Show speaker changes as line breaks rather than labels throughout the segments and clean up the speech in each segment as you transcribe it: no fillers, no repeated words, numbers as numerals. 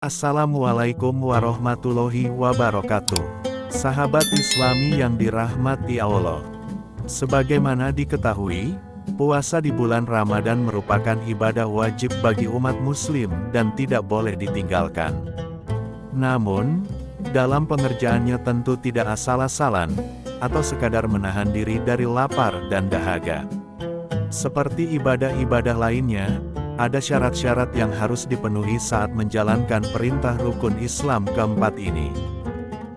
Assalamualaikum warahmatullahi wabarakatuh. Sahabat Islami yang dirahmati Allah. Sebagaimana diketahui, puasa di bulan Ramadan merupakan ibadah wajib bagi umat muslim dan tidak boleh ditinggalkan. Namun, dalam pengerjaannya tentu tidak asal-asalan, atau sekadar menahan diri dari lapar dan dahaga. Seperti ibadah-ibadah lainnya, ada syarat-syarat yang harus dipenuhi saat menjalankan perintah rukun Islam keempat ini.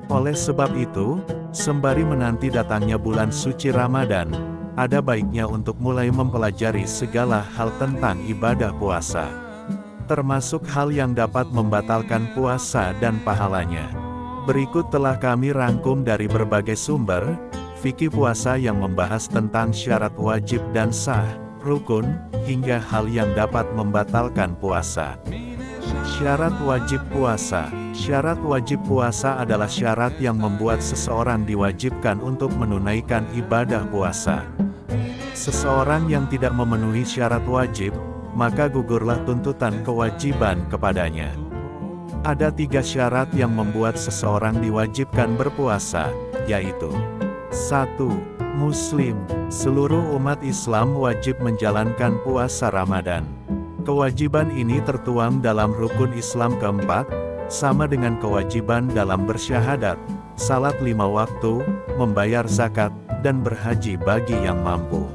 Oleh sebab itu, sembari menanti datangnya bulan suci Ramadan, ada baiknya untuk mulai mempelajari segala hal tentang ibadah puasa. Termasuk hal yang dapat membatalkan puasa dan pahalanya. Berikut telah kami rangkum dari berbagai sumber, fikih puasa yang membahas tentang syarat wajib dan sah, rukun, hingga hal yang dapat membatalkan puasa. Syarat wajib puasa. Syarat wajib puasa adalah syarat yang membuat seseorang diwajibkan untuk menunaikan ibadah puasa. Seseorang yang tidak memenuhi syarat wajib, maka gugurlah tuntutan kewajiban kepadanya. Ada 3 syarat yang membuat seseorang diwajibkan berpuasa, yaitu 1. Muslim. Seluruh umat Islam wajib menjalankan puasa Ramadan. Kewajiban ini tertuang dalam rukun Islam keempat, sama dengan kewajiban dalam bersyahadat, salat 5 waktu, membayar zakat, dan berhaji bagi yang mampu.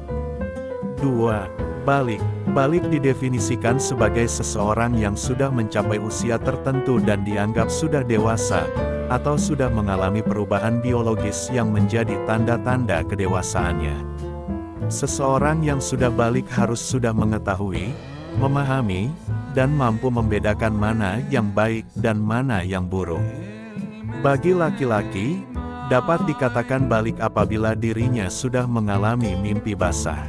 2. Balik. Balik didefinisikan sebagai seseorang yang sudah mencapai usia tertentu dan dianggap sudah dewasa, atau sudah mengalami perubahan biologis yang menjadi tanda-tanda kedewasaannya. Seseorang yang sudah balik harus sudah mengetahui, memahami, dan mampu membedakan mana yang baik dan mana yang buruk. Bagi laki-laki, dapat dikatakan balik apabila dirinya sudah mengalami mimpi basah.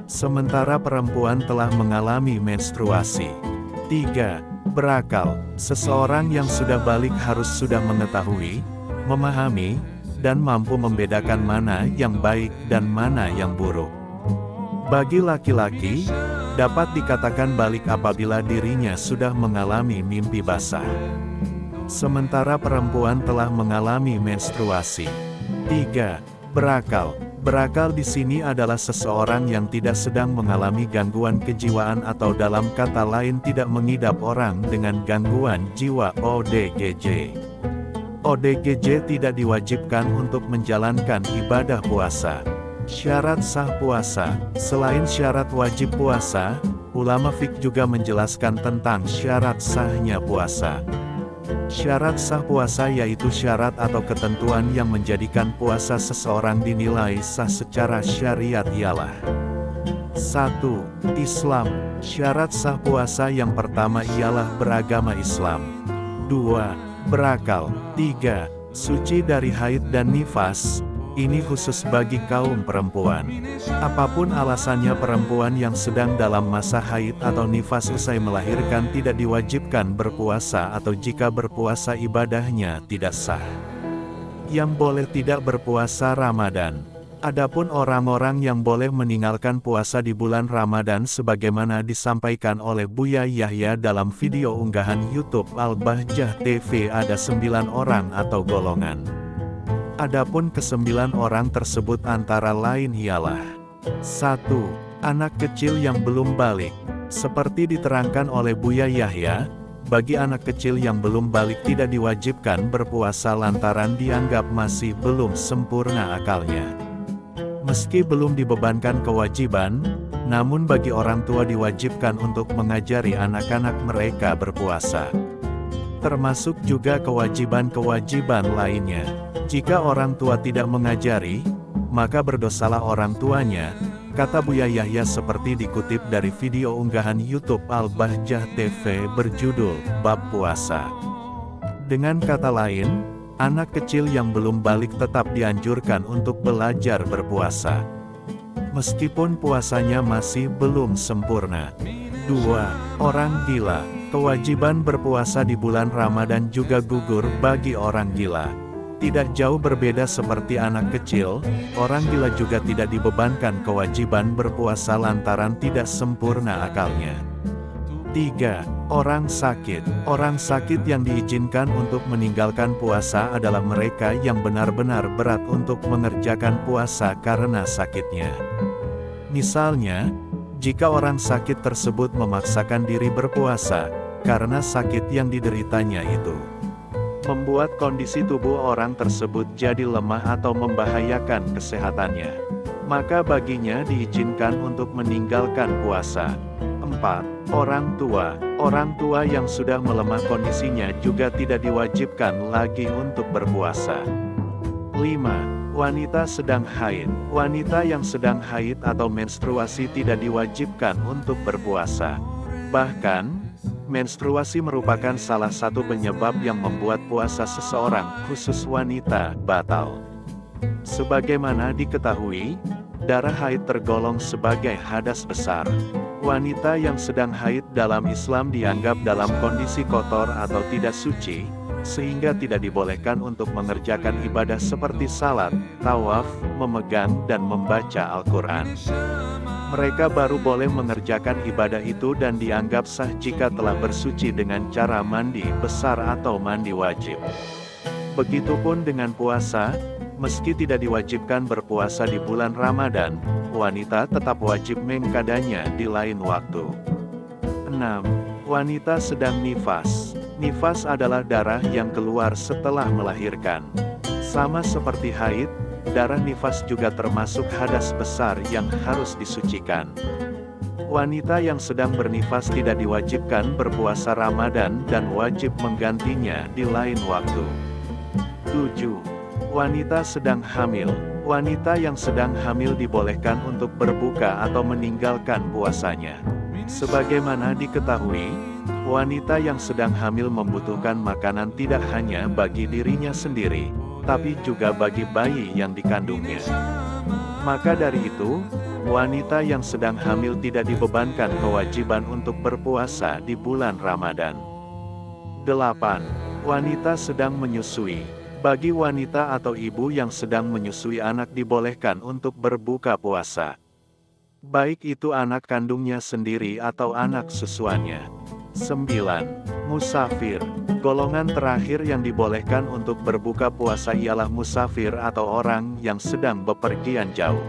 Sementara perempuan telah mengalami menstruasi. 3. Berakal. Seseorang yang sudah balik harus sudah mengetahui, memahami, dan mampu membedakan mana yang baik dan mana yang buruk. Bagi laki-laki, dapat dikatakan balik apabila dirinya sudah mengalami mimpi basah. Sementara perempuan telah mengalami menstruasi. 3. Berakal. Berakal di sini adalah seseorang yang tidak sedang mengalami gangguan kejiwaan atau dalam kata lain tidak mengidap orang dengan gangguan jiwa ODGJ. ODGJ tidak diwajibkan untuk menjalankan ibadah puasa. Syarat sah puasa. Selain syarat wajib puasa, ulama fiqh juga menjelaskan tentang syarat sahnya puasa. Syarat sah puasa yaitu syarat atau ketentuan yang menjadikan puasa seseorang dinilai sah secara syariat ialah 1. Islam. Syarat sah puasa yang pertama ialah beragama Islam. 2. Berakal. 3. Suci dari haid dan nifas. Ini khusus bagi kaum perempuan. Apapun alasannya perempuan yang sedang dalam masa haid atau nifas usai melahirkan tidak diwajibkan berpuasa atau jika berpuasa ibadahnya tidak sah. Yang boleh tidak berpuasa Ramadan. Adapun orang-orang yang boleh meninggalkan puasa di bulan Ramadan sebagaimana disampaikan oleh Buya Yahya dalam video unggahan YouTube Al-Bahjah TV ada 9 orang atau golongan. Adapun ke-9 orang tersebut antara lain ialah 1. Anak kecil yang belum balik. Seperti diterangkan oleh Buya Yahya, bagi anak kecil yang belum balik tidak diwajibkan berpuasa lantaran dianggap masih belum sempurna akalnya. Meski belum dibebankan kewajiban, namun bagi orang tua diwajibkan untuk mengajari anak-anak mereka berpuasa. Termasuk juga kewajiban-kewajiban lainnya. Jika orang tua tidak mengajari, maka berdosalah orang tuanya, kata Buya Yahya seperti dikutip dari video unggahan YouTube Al-Bahjah TV berjudul Bab Puasa. Dengan kata lain, anak kecil yang belum balik tetap dianjurkan untuk belajar berpuasa. Meskipun puasanya masih belum sempurna. 2. Orang gila. Kewajiban berpuasa di bulan Ramadan juga gugur bagi orang gila. Tidak jauh berbeda seperti anak kecil, orang gila juga tidak dibebankan kewajiban berpuasa lantaran tidak sempurna akalnya. 3. Orang sakit. Orang sakit yang diizinkan untuk meninggalkan puasa adalah mereka yang benar-benar berat untuk mengerjakan puasa karena sakitnya. Misalnya, jika orang sakit tersebut memaksakan diri berpuasa, karena sakit yang dideritanya itu membuat kondisi tubuh orang tersebut jadi lemah atau membahayakan kesehatannya, maka baginya diizinkan untuk meninggalkan puasa. 4. Orang tua. Orang tua yang sudah melemah kondisinya juga tidak diwajibkan lagi untuk berpuasa. 5. Wanita sedang haid. Wanita yang sedang haid atau menstruasi tidak diwajibkan untuk berpuasa. Bahkan, menstruasi merupakan salah satu penyebab yang membuat puasa seseorang, khusus wanita, batal. Sebagaimana diketahui, darah haid tergolong sebagai hadas besar. Wanita yang sedang haid dalam Islam dianggap dalam kondisi kotor atau tidak suci, sehingga tidak dibolehkan untuk mengerjakan ibadah seperti salat, tawaf, memegang dan membaca Al-Quran. Mereka baru boleh mengerjakan ibadah itu dan dianggap sah jika telah bersuci dengan cara mandi besar atau mandi wajib. Begitupun dengan puasa, meski tidak diwajibkan berpuasa di bulan Ramadan, wanita tetap wajib mengqadanya di lain waktu. 6. Wanita sedang nifas. Nifas adalah darah yang keluar setelah melahirkan. Sama seperti haid, darah nifas juga termasuk hadas besar yang harus disucikan. Wanita yang sedang bernifas tidak diwajibkan berpuasa Ramadan dan wajib menggantinya di lain waktu. 7. Wanita sedang hamil. Wanita yang sedang hamil dibolehkan untuk berbuka atau meninggalkan puasanya. Sebagaimana diketahui, wanita yang sedang hamil membutuhkan makanan tidak hanya bagi dirinya sendiri, tapi juga bagi bayi yang dikandungnya. Maka dari itu, wanita yang sedang hamil tidak dibebankan kewajiban untuk berpuasa di bulan Ramadan. 8. Wanita sedang menyusui. Bagi wanita atau ibu yang sedang menyusui anak dibolehkan untuk berbuka puasa. Baik itu anak kandungnya sendiri atau anak susuannya. 9. Musafir. Golongan terakhir yang dibolehkan untuk berbuka puasa ialah musafir atau orang yang sedang bepergian jauh.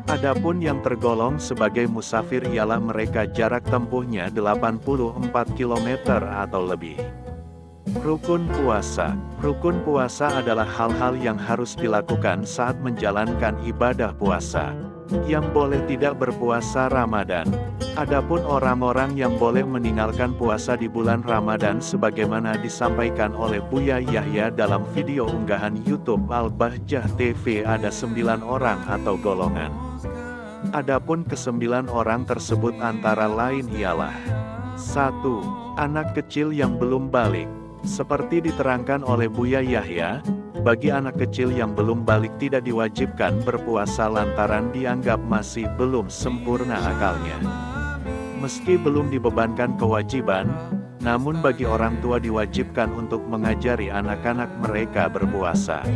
Adapun yang tergolong sebagai musafir ialah mereka jarak tempuhnya 84 km atau lebih. Rukun puasa. Rukun puasa adalah hal-hal yang harus dilakukan saat menjalankan ibadah puasa. Yang boleh tidak berpuasa Ramadan. Adapun orang-orang yang boleh meninggalkan puasa di bulan Ramadan sebagaimana disampaikan oleh Buya Yahya dalam video unggahan YouTube Al-Bahjah TV ada 9 orang atau golongan. Adapun ke-9 orang tersebut antara lain ialah 1. Anak kecil yang belum balik. Seperti diterangkan oleh Buya Yahya, bagi anak kecil yang belum balik tidak diwajibkan berpuasa lantaran dianggap masih belum sempurna akalnya. Meski belum dibebankan kewajiban, namun bagi orang tua diwajibkan untuk mengajari anak-anak mereka berpuasa.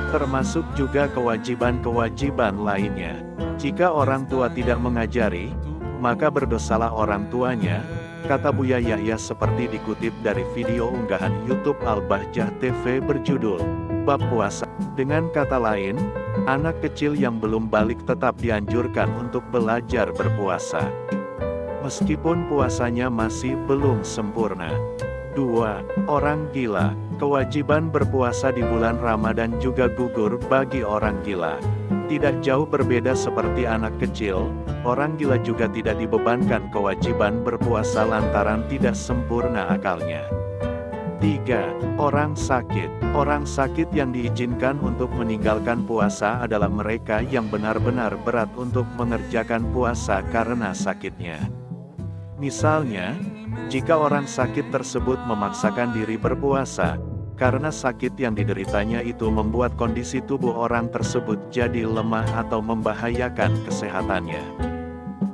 Termasuk juga kewajiban-kewajiban lainnya. Jika orang tua tidak mengajari, maka berdosalah orang tuanya, kata Buya Yahya seperti dikutip dari video unggahan YouTube Al-Bahjah TV berjudul Bab Puasa. Dengan kata lain, anak kecil yang belum balik tetap dianjurkan untuk belajar berpuasa. Meskipun puasanya masih belum sempurna. 2. Orang gila. Kewajiban berpuasa di bulan Ramadan juga gugur bagi orang gila. Tidak jauh berbeda seperti anak kecil, orang gila juga tidak dibebankan kewajiban berpuasa lantaran tidak sempurna akalnya. 3. Orang sakit. Orang sakit yang diizinkan untuk meninggalkan puasa adalah mereka yang benar-benar berat untuk mengerjakan puasa karena sakitnya. Misalnya, jika orang sakit tersebut memaksakan diri berpuasa, karena sakit yang dideritanya itu membuat kondisi tubuh orang tersebut jadi lemah atau membahayakan kesehatannya,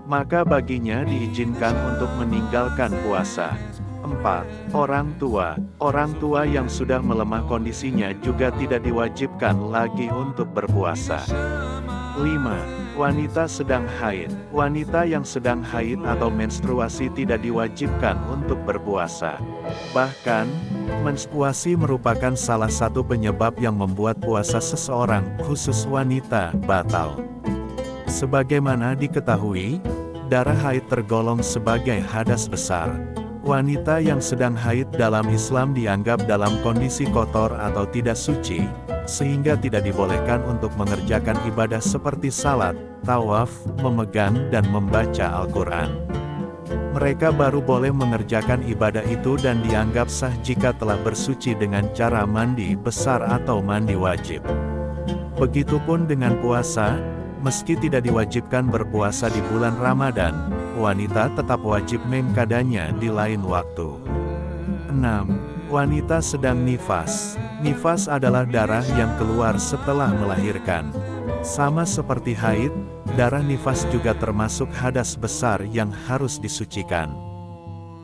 maka baginya diizinkan untuk meninggalkan puasa. 4. Orang tua. Orang tua yang sudah melemah kondisinya juga tidak diwajibkan lagi untuk berpuasa. 5. Wanita sedang haid. Wanita yang sedang haid atau menstruasi tidak diwajibkan untuk berpuasa. Bahkan, menstruasi merupakan salah satu penyebab yang membuat puasa seseorang, khusus wanita, batal. Sebagaimana diketahui, darah haid tergolong sebagai hadas besar. Wanita yang sedang haid dalam Islam dianggap dalam kondisi kotor atau tidak suci, sehingga tidak dibolehkan untuk mengerjakan ibadah seperti salat, tawaf, memegang dan membaca Al-Quran. Mereka baru boleh mengerjakan ibadah itu dan dianggap sah jika telah bersuci dengan cara mandi besar atau mandi wajib. Begitupun dengan puasa, meski tidak diwajibkan berpuasa di bulan Ramadan, wanita tetap wajib mengkadanya di lain waktu. 6. Wanita sedang nifas. Nifas adalah darah yang keluar setelah melahirkan. Sama seperti haid, darah nifas juga termasuk hadas besar yang harus disucikan.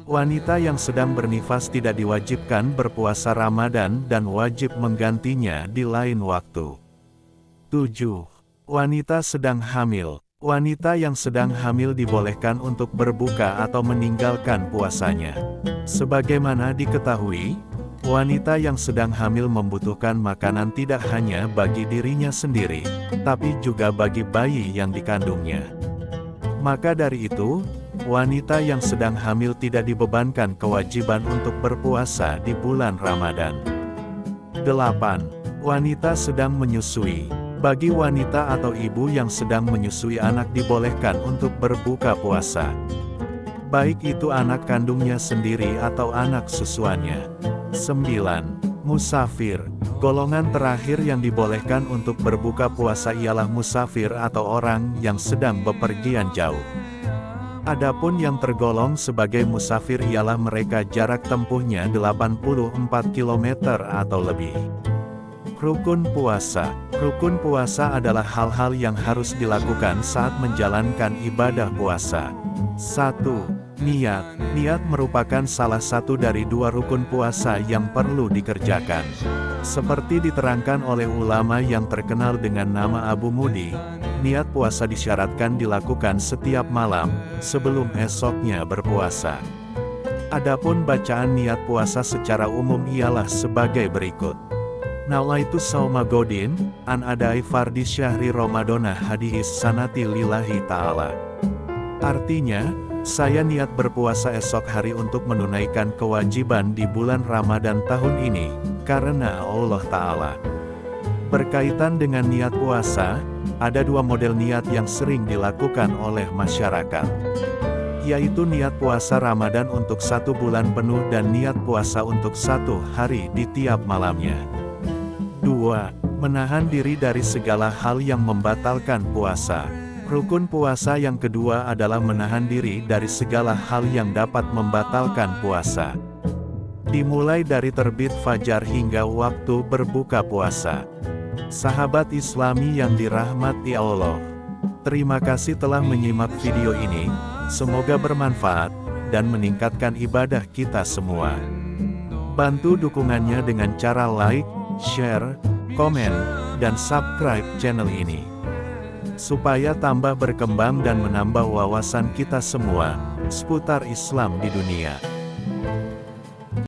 Wanita yang sedang bernifas tidak diwajibkan berpuasa Ramadan dan wajib menggantinya di lain waktu. 7. Wanita sedang hamil. Wanita yang sedang hamil dibolehkan untuk berbuka atau meninggalkan puasanya. Sebagaimana diketahui, wanita yang sedang hamil membutuhkan makanan tidak hanya bagi dirinya sendiri, tapi juga bagi bayi yang dikandungnya. Maka dari itu, wanita yang sedang hamil tidak dibebankan kewajiban untuk berpuasa di bulan Ramadan. 8. Wanita sedang menyusui. Bagi wanita atau ibu yang sedang menyusui anak dibolehkan untuk berbuka puasa. Baik itu anak kandungnya sendiri atau anak susuannya. 9. Musafir. Golongan terakhir yang dibolehkan untuk berbuka puasa ialah musafir atau orang yang sedang bepergian jauh. Adapun yang tergolong sebagai musafir ialah mereka jarak tempuhnya 84 km atau lebih. Rukun puasa. Rukun puasa adalah hal-hal yang harus dilakukan saat menjalankan ibadah puasa. 1. Niat. Niat merupakan salah satu dari dua rukun puasa yang perlu dikerjakan. Seperti diterangkan oleh ulama yang terkenal dengan nama Abu Mudi, niat puasa disyaratkan dilakukan setiap malam, sebelum esoknya berpuasa. Adapun bacaan niat puasa secara umum ialah sebagai berikut. Nawaitu sauma godin, an adai fardi syahri Ramadana hadis sanati lillahi ta'ala. Artinya, saya niat berpuasa esok hari untuk menunaikan kewajiban di bulan Ramadan tahun ini, karena Allah Ta'ala. Berkaitan dengan niat puasa, ada dua model niat yang sering dilakukan oleh masyarakat, yaitu niat puasa Ramadan untuk 1 bulan penuh dan niat puasa untuk 1 hari di tiap malamnya. 2. Menahan diri dari segala hal yang membatalkan puasa. Rukun puasa yang kedua adalah menahan diri dari segala hal yang dapat membatalkan puasa. Dimulai dari terbit fajar hingga waktu berbuka puasa. Sahabat Islami yang dirahmati Allah, terima kasih telah menyimak video ini, semoga bermanfaat, dan meningkatkan ibadah kita semua. Bantu dukungannya dengan cara like, share, komen, dan subscribe channel ini, supaya tambah berkembang dan menambah wawasan kita semua seputar Islam di dunia.